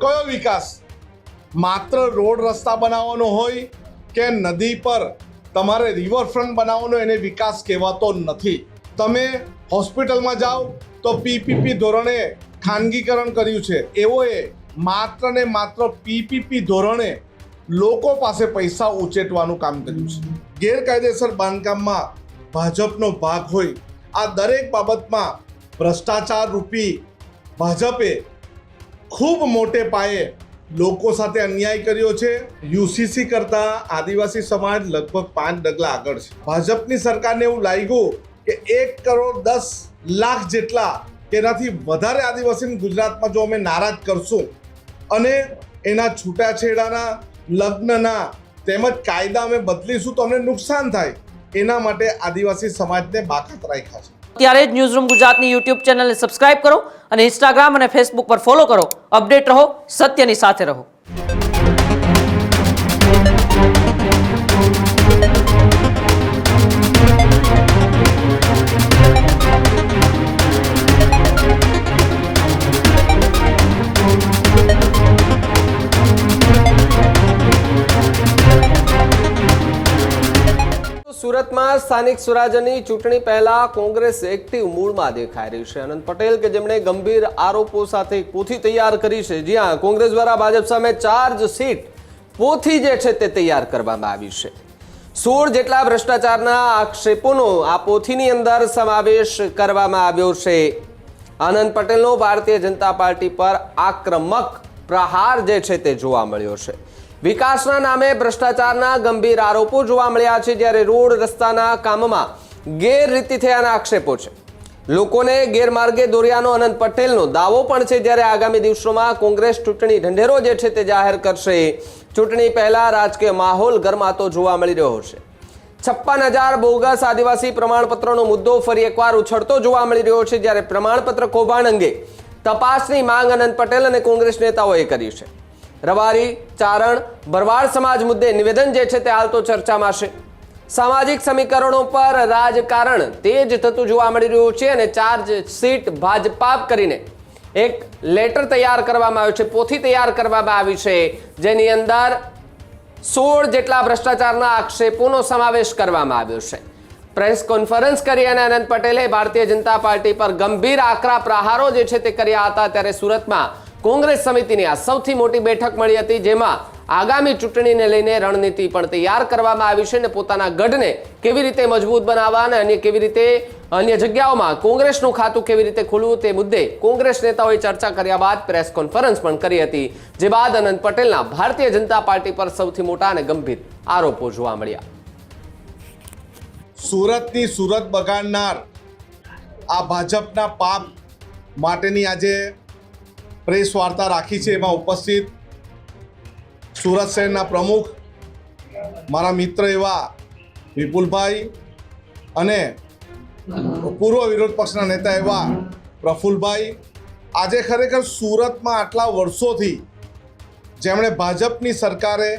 કયો વિકાસ? માત્ર રોડ રસ્તા બનાવવાનો હોય કે નદી પર તમારે રિવરફ્રન્ટ બનાવવાનો, એને વિકાસ કહેવાતો નથી. તમે હોસ્પિટલમાં જાઓ તો પીપીપી ધોરણે ખાનગીકરણ કર્યું છે. એઓએ માત્ર ને માત્ર પીપીપી ધોરણે લોકો પાસે પૈસા ઉચેટવાનું કામ કર્યું છે. ગેરકાયદેસર બાંધકામમાં ભાજપનો ભાગ હોય. આ દરેક બાબતમાં ભ્રષ્ટાચાર રૂપી ભાજપે ખૂબ મોટે પાયે લોકો સાથે અન્યાય કર્યો છે. યુસીસી કરતાં આદિવાસી સમાજ લગભગ 5 ડગલા આગળ છે. ભાજપની સરકારને એવું લાગ્યું કે 1,10,00,000 જેટલા કે એનાથી વધારે આદિવાસી ગુજરાતમાં જો અમે નારાજ કરશું અને એના છૂટાછેડાના લગ્નના તેમજ કાયદા અમે બદલીશું તો અમને નુકસાન થાય. એના માટે આદિવાસી સમાજને બાકાત રાખ્યા છે. ત્યારે જ ન્યૂઝરૂમ ગુજરાતની યુટ્યુબ ચેનલને સબસ્ક્રાઇબ કરો અને ઇન્સ્ટાગ્રામ અને ફેસબુક પર ફોલો કરો. અપડેટ રહો, સત્યની સાથે રહો. સુરતમાં સ્થાનિક સ્વરાજ્યની ચૂંટણી પહેલા કોંગ્રેસ એક્ટિવ મૂડમાં દેખાઈ રહી છે. અનંત પટેલ કે જેમણે ગંભીર આરોપો સાથે એક પોથી તૈયાર કરી છે. જ્યાં કોંગ્રેસ દ્વારા ભાજપ સામે ચાર્જ શીટ પોથી જે છે તે તૈયાર કરવામાં આવી છે. 16 જેટલા ભ્રષ્ટાચારના આક્ષેપોનો આ પોથીની અંદર સમાવેશ કરવામાં આવ્યો છે. અનંત પટેલનો ભારતીય જનતા પાર્ટી પર આક્રમક પ્રહાર જે છે તે જોવા મળ્યો છે. વિકાસના નામે ભ્રષ્ટાચારના ગંભીર આરોપો જોવા મળ્યા છે. જ્યારે રોડ રસ્તાના કામમાં ગેરરીતિ થયાના આક્ષેપો છે. લોકોને ગેરમાર્ગે દોર્યાનો અનંત પટેલનો દાવો પણ છે. જ્યારે આગામી દિવસોમાં કોંગ્રેસ ચૂંટણી ઢંઢેરો જે છે તે જાહેર કરશે. ચૂંટણી પહેલા રાજકીય માહોલ ગરમાતો જોવા મળી રહ્યો છે. 56,000 બોગસ આદિવાસી પ્રમાણપત્રનો મુદ્દો ફરી એકવાર ઉછળતો જોવા મળી રહ્યો છે. જ્યારે પ્રમાણપત્ર કૌભાંડ અંગે તપાસની માંગ અનંત પટેલ અને કોંગ્રેસ નેતાઓએ કરી છે. રબારી, ચારણ, ભરવાડ સમાજ મુદ્દે નિવેદન જે છે તે હાલ તો ચર્ચામાં છે. સામાજિક સમીકરણો પર રાજકારણ તેજ થતું જોવા મળી રહ્યું છે અને ચાર્જ શીટ ભાજપા કરીને એક લેટર તૈયાર કરવામાં આવ્યો છે, પોથી તૈયાર કરવામાં આવી છે, જેની અંદર 16 જેટલા ભ્રષ્ટાચારના આક્ષેપોનો સમાવેશ કરવામાં આવ્યો છે. પ્રેસ કોન્ફરન્સ કરી અને અનંત પટેલે ભારતીય જનતા પાર્ટી પર ગંભીર આકરા પ્રહારો જે છે તે કર્યા હતા. ત્યારે સુરતમાં કોંગ્રેસ સમિતિની આ સૌથી મોટી બેઠક મળી હતી, જેમાં આગામી ચૂંટણીને લઈને રણનીતિ પણ તૈયાર કરવામાં આવી છે અને પોતાના ગઢને કેવી રીતે મજબૂત બનાવવા અને કેવી રીતે અન્ય જગ્યાઓમાં કોંગ્રેસનું ખાતું કેવી રીતે ખોલવું તે મુદ્દે કોંગ્રેસ નેતાઓએ ચર્ચા કર્યા બાદ પ્રેસ કોન્ફરન્સ પણ કરી હતી. જે બાદ અનંત પટેલના ભારતીય જનતા પાર્ટી પર સૌથી મોટા અને ગંભીર આરોપો જોવા મળ્યા. સુરતની સુરત બગાડનાર આ ભાજપના પાપ માટેની આજે પ્રેસ વાર્તા રાખી છે. એમાં ઉપસ્થિત સુરત શહેરના પ્રમુખ, મારા મિત્ર એવા વિપુલભાઈ અને પૂર્વ વિરોધ પક્ષના નેતા એવા પ્રફુલભાઈ. આજે ખરેખર સુરતમાં આટલા વર્ષોથી જેમણે ભાજપની સરકારે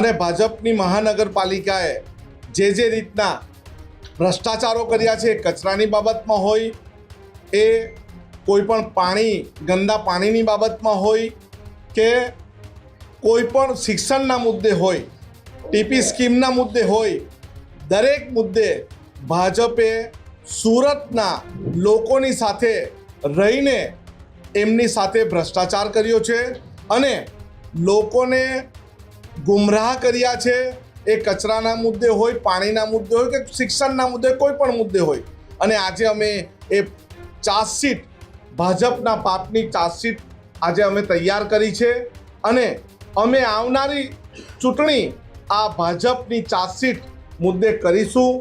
અને ભાજપની મહાનગરપાલિકાએ જે રીતના ભ્રષ્ટાચારો કર્યા છે, કચરાની બાબતમાં હોય, એ કોઈ પણ ગંદા પાણીની બાબતમાં હોય કે કોઈ પણ શિક્ષણના મુદ્દે હોય, ટીપી સ્કીમના મુદ્દે હોય, દરેક મુદ્દે ભાજપે સુરતના લોકોની સાથે રહીને એમની સાથે ભ્રષ્ટાચાર કર્યો છે અને લોકોને ગુમરાહ કર્યા છે. એ કચરાના મુદ્દે હોય, પાણીના મુદ્દે હોય કે શિક્ષણના મુદ્દે, કોઈ પણ મુદ્દે હોય. અને આજે અમે એ ચાર્જશીટ, ભાજપના પાપની ચાર્જશીટ આજે અમે તૈયાર કરી છે અને અમે આવનારી ચૂંટણી આ ભાજપની ચાર્જશીટ મુદ્દે કરીશું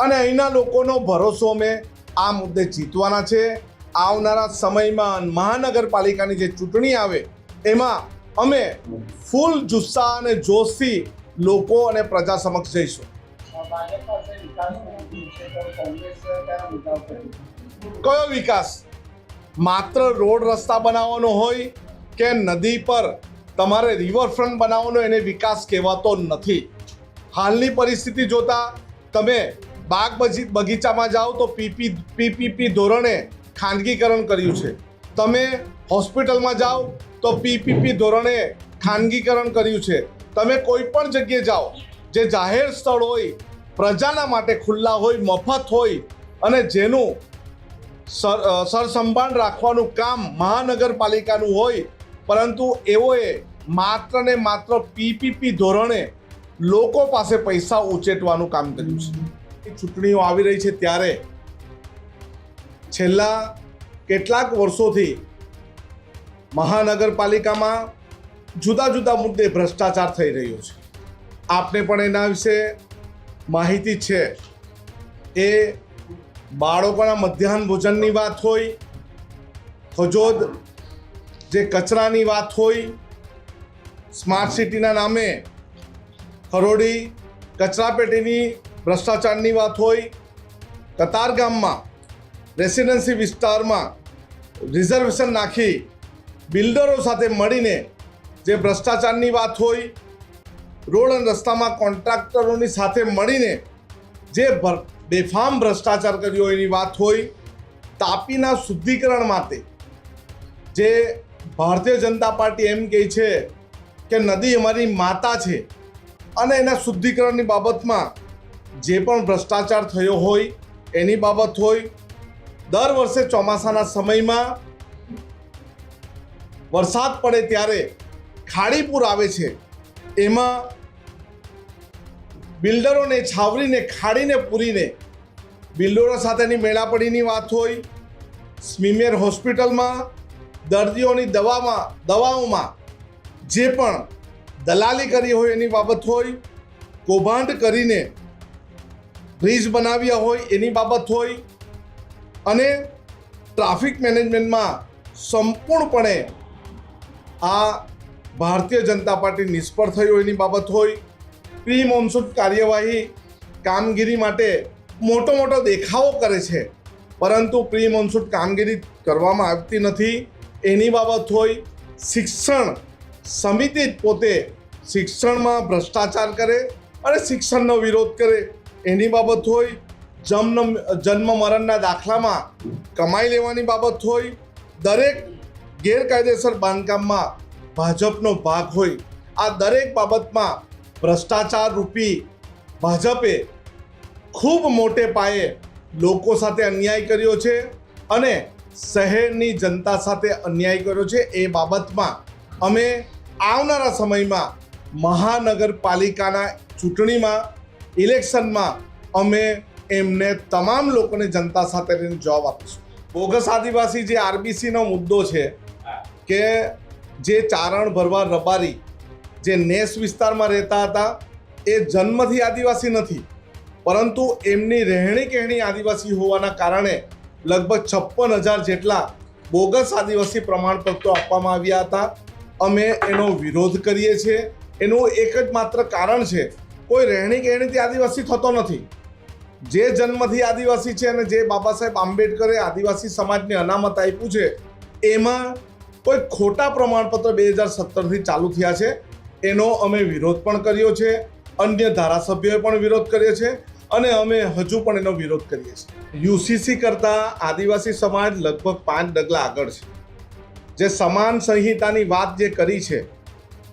અને અહીંના લોકોનો ભરોસો અમે આ મુદ્દે જીતવાના છે. આવનારા સમયમાં મહાનગરપાલિકાની જે ચૂંટણી આવે એમાં અમે ફૂલ જુસ્સા અને જોશથી લોકો અને પ્રજા સમક્ષ જઈશું. કયો વિકાસ? માત્ર રોડ રસ્તા બનાવવાનો હોય કે નદી પર તમારે રિવરફ્રન્ટ બનાવવાનો, એને વિકાસ કહેવાતો નથી. હાલની પરિસ્થિતિ જોતા તમે બાગ બગીચામાં જાઓ તો પીપીપી ધોરણે ખાનગીકરણ કર્યું છે. તમે હોસ્પિટલમાં જાઓ તો પીપીપી ધોરણે ખાનગીકરણ કર્યું છે. તમે કોઈ પણ જગ્યાએ જાઓ જે જાહેર સ્થળ હોય, પ્રજાના માટે ખુલ્લા હોય, મફત હોય અને જેનું સરસંભાળ રાખવાનું કામ મહાનગરપાલિકાનું હોય, પરંતુ એઓએ માત્ર ને માત્ર પીપીપી ધોરણે લોકો પાસે પૈસા ઉચેટવાનું કામ કર્યું છે. ચૂંટણીઓ આવી રહી છે ત્યારે છેલ્લા કેટલાક વર્ષોથી મહાનગરપાલિકામાં જુદા જુદા મુદ્દે ભ્રષ્ટાચાર થઈ રહ્યો છે. આપને પણ એના વિશે માહિતી છે. એ બાળકોના મધ્યાહન ભોજનની વાત હોય, ખજોદ જે કચરાની વાત હોય, સ્માર્ટ સિટીના નામે ખરોડી કચરાપેટીની ભ્રષ્ટાચારની વાત હોય, કતારગામમાં રેસિડેન્સી વિસ્તારમાં રિઝર્વેશન નાખી બિલ્ડરો સાથે મળીને જે ભ્રષ્ટાચારની વાત હોય, રોડ અને રસ્તામાં કોન્ટ્રાક્ટરોની સાથે મળીને જે બેફામ ભ્રષ્ટાચાર કર્યો એની વાત હોય, તાપીના શુદ્ધિકરણ માટે જે ભારતીય જનતા પાર્ટી એમ કહે છે કે નદી અમારી માતા છે અને એના શુદ્ધિકરણની બાબતમાં જે પણ ભ્રષ્ટાચાર થયો હોય એની બાબત હોય, દર વર્ષે ચોમાસાના સમયમાં વરસાદ પડે ત્યારે ખાડીપુર આવે છે, એમાં બિલ્ડરોને છાવરીને ખાડીને પૂરીને બિલ્ડરો સાથેની મેળાપડીની વાત હોય, સ્મીમેર હોસ્પિટલમાં દર્દીઓની દવાઓમાં જે પણ દલાલી કરી હોય એની બાબત હોય, કૌભાંડ કરીને બ્રિજ બનાવ્યા હોય એની બાબત હોય અને ટ્રાફિક મેનેજમેન્ટમાં સંપૂર્ણપણે આ ભારતીય જનતા પાર્ટી નિષ્ફળ થઈ હોય એની બાબત હોય, પ્રી મોન્સૂન કાર્યવાહી કામગીરી માટે મોટો દેખાવો કરે છે પરંતુ પ્રી મોન્સૂન કામગીરી કરવામાં આવતી નથી એની બાબત હોય, શિક્ષણ સમિતિ જ પોતે શિક્ષણમાં ભ્રષ્ટાચાર કરે અને શિક્ષણનો વિરોધ કરે એની બાબત હોય, જન્મ મરણના દાખલામાં કમાઈ લેવાની બાબત હોય, દરેક ગેરકાયદેસર બાંધકામમાં ભાજપનો ભાગ હોય, આ દરેક બાબતમાં ભ્રષ્ટાચાર રૂપી ભાજપે ખૂબ મોટે પાયે લોકો સાથે અન્યાય કર્યો છે અને શહેરની જનતા સાથે અન્યાય કર્યો છે. એ બાબતમાં અમે આવનારા સમયમાં મહાનગરપાલિકાના ચૂંટણીમાં ઇલેક્શનમાં અમે એમને તમામ લોકોને જનતા સાથે રહીને જવાબ આપીશું. બોગસ આદિવાસી જે આરબીસીનો મુદ્દો છે કે જે ચારણ ભરવાડ રબારી જે નેસ વિસ્તારમાં રહેતા હતા એ જન્મથી આદિવાસી નથી, પરંતુ એમની રહેણી કહેણી આદિવાસી હોવાના કારણે લગભગ 56,000 જેટલા બોગસ આદિવાસી પ્રમાણપત્રો આપવામાં આવ્યા હતા. અમે એનો વિરોધ કરીએ છીએ. એનું એક જ માત્ર કારણ છે, કોઈ રહેણી કહેણીથી આદિવાસી થતો નથી. જે જન્મથી આદિવાસી છે અને જે બાબા સાહેબ આંબેડકરે આદિવાસી સમાજને અનામત આપ્યું છે એમાં કોઈ ખોટા પ્રમાણપત્ર 2017થી ચાલુ થયા છે, એનો અમે વિરોધ પણ કર્યો છે. અન્ય ધારાસભ્યોએ પણ વિરોધ કર્યો છે અને અમે હજુ પણ એનો વિરોધ કરીએ છીએ. યુસીસી કરતાં આદિવાસી સમાજ લગભગ 5 ડગલા આગળ છે. જે સમાન સંહિતાની વાત જે કરી છે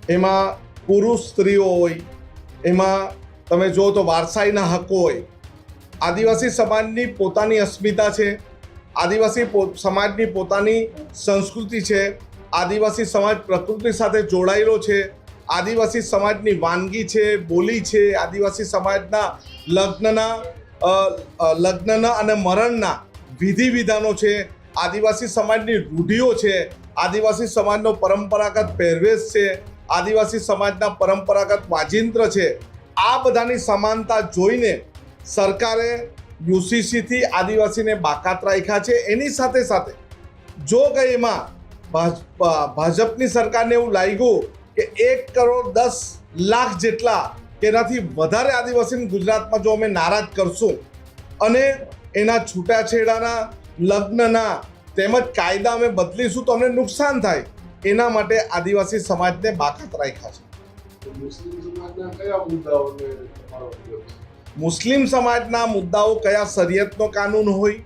એમાં પુરુષ સ્ત્રીઓ હોય, એમાં તમે જુઓ તો વારસાઈના હકો હોય, આદિવાસી સમાજની પોતાની અસ્મિતા છે, આદિવાસી સમાજની પોતાની સંસ્કૃતિ છે, આદિવાસી સમાજ પ્રકૃતિ સાથે જોડાયેલો છે, આદિવાસી સમાજની વાનગી છે, બોલી છે, આદિવાસી સમાજના લગ્નના અને મરણના વિધિ વિધાનો છે, આદિવાસી સમાજની રૂઢિઓ છે, આદિવાસી સમાજનો પરંપરાગત પહેરવેશ છે, આદિવાસી સમાજના પરંપરાગત વાજિંત્ર છે. આ બધાની સમાનતા જોઈને સરકારે યુસીસીથી આદિવાસીને બાકાત રાખ્યા છે. એની સાથે સાથે જો કે એમાં ભાજપની સરકારને એવું લાગ્યું કે 1,10,00,000 જેટલા કે એનાથી વધારે આદિવાસીને ગુજરાતમાં જો અમે નારાજ કરશું અને એના છૂટાછેડાના લગ્નના તેમજ કાયદા અમે બદલીશું તો અમને નુકસાન થાય, એના માટે આદિવાસી સમાજને બાકાત રાખ્યા છે. મુસ્લિમ સમાજના મુદ્દાઓ કયા? શરિયતનો કાનૂન હોય,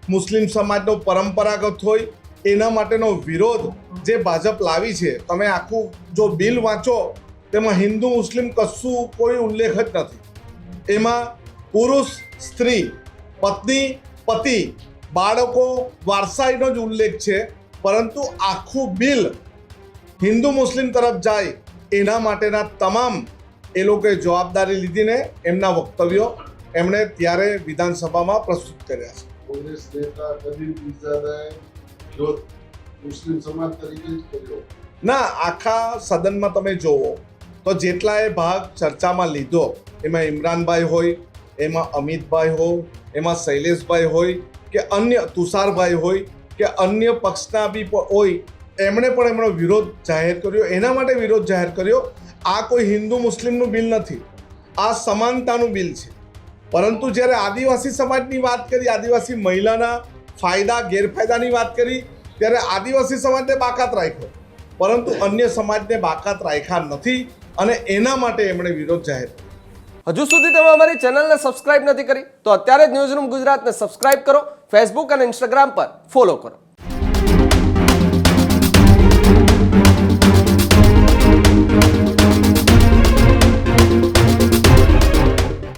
મુસ્લિમ સમાજનો પરંપરાગત હોય, એના માટેનો વિરોધ જે ભાજપ લાવી છે, તમે આખું જો બિલ વાંચો તેમાં હિન્દુ મુસ્લિમ કશું કોઈ ઉલ્લેખ જ નથી. એમાં પુરુષ સ્ત્રી, પત્ની પતિ, બાળકો વારસાઈનો જ ઉલ્લેખ છે, પરંતુ આખું બિલ હિન્દુ મુસ્લિમ તરફ જાય એના માટેના તમામ એ લોકોએ જવાબદારી લીધીને એમના વક્તવ્યો એમણે ત્યારે વિધાનસભામાં પ્રસ્તુત કર્યા છે. કોંગ્રેસ નેતા કદીર મિર્ઝાએ વિરોધ મુસ્લિમ સમાજ તરીકે જ કર્યો. ના, આખા સદનમાં તમે જોવો તો જેટલાએ ભાગ ચર્ચામાં લીધો એમાં ઇમરાનભાઈ હોય, એમાં અમિતભાઈ હોય, એમાં શૈલેષભાઈ હોય કે અન્ય તુષારભાઈ હોય કે અન્ય પક્ષના બી હોય, એમણે પણ એમનો વિરોધ જાહેર કર્યો. એના માટે વિરોધ જાહેર કર્યો, આ કોઈ હિન્દુ મુસ્લિમનું બિલ નથી, આ સમાનતાનું બિલ છે. પરંતુ જ્યારે આદિવાસી સમાજની વાત કરી, આદિવાસી મહિલાના ફાયદા ગેરફાયદાની વાત કરી, ત્યારે આદિવાસી સમાજને બાકાત રાખ્યો, પરંતુ અન્ય સમાજને બાકાત રાખ્યા નથી અને એના માટે એમણે વિરોધ જાહેર કર્યો. હજુ સુધી તમે અમારી ચેનલને સબસ્ક્રાઇબ નથી કરી તો અત્યારે જ ન્યૂઝરૂમ ગુજરાતને સબસ્ક્રાઇબ કરો, ફેસબુક અને ઇન્સ્ટાગ્રામ પર ફોલો કરો.